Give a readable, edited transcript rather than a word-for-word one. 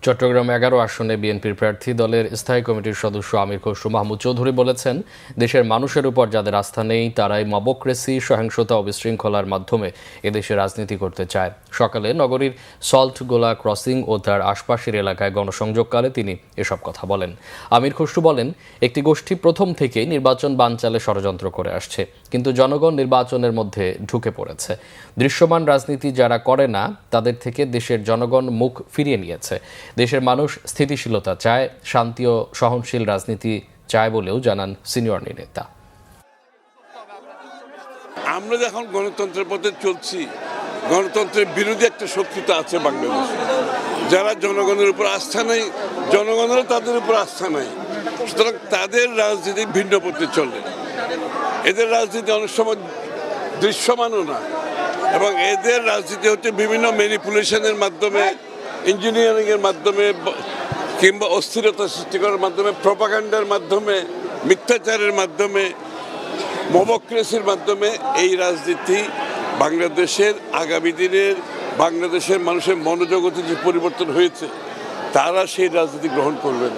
চট্টগ্রাম ১১ আসনে বিএনপির প্রার্থী দলের স্থায়ী কমিটির সদস্য আমির খসরু মাহমুদ চৌধুরী বলেছেন, দেশের মানুষের উপর যাদের আস্থা নেই তারাই মবক্রেসি, সহিংসতা ও বিশৃঙ্খলার মাধ্যমে এদেশে রাজনীতি করতে চায়। সকালে নগরীর সল্টগোলা ক্রসিং ও তার আশপাশের এলাকায় গণসংযোগকালে তিনি এসব কথা বলেন। আমির খসরু বলেন, একটি গোষ্ঠী প্রথম থেকেই নির্বাচন বানচালে ষড়যন্ত্র করে আসছে, কিন্তু জনগণ নির্বাচনের মধ্যে ঢুকে পড়েছে। দৃশ্যমান রাজনীতি যারা করে না তাদের থেকে দেশের জনগণ মুখ ফিরিয়ে নিয়েছে। দেশের মানুষ স্থিতিশীলতা চায়, শান্তি ও সহনশীল রাজনীতি চায় বলেও জানান সিনিয়র নেতা। আমরা যখন গণতন্ত্রের পথে চলছি, গণতন্ত্রের বিরোধী একটা শক্তি তো আছে বাংলাদেশে, যারা জনগণের উপর আস্থা নেই, জনগণেরও তাদের উপর আস্থা নাই। সুতরাং তাদের রাজনীতি ভিন্ন পথে চলে। এদের রাজনীতি অনেক সময় দৃশ্যমানও না, এবং এদের রাজনীতি হচ্ছে বিভিন্ন ম্যানিপুলেশনের মাধ্যমে, ইঞ্জিনিয়ারিংয়ের মাধ্যমে, কিংবা অস্থিরতা সৃষ্টি করার মাধ্যমে, প্রপাগান্ডার মাধ্যমে, মিথ্যাচারের মাধ্যমে, মবক্রেসির মাধ্যমে এই রাজনীতি বাংলাদেশের আগামী দিনের বাংলাদেশের মানুষের মনোজগতে যে পরিবর্তন হয়েছে, তারা সেই রাজনীতি গ্রহণ করবেন।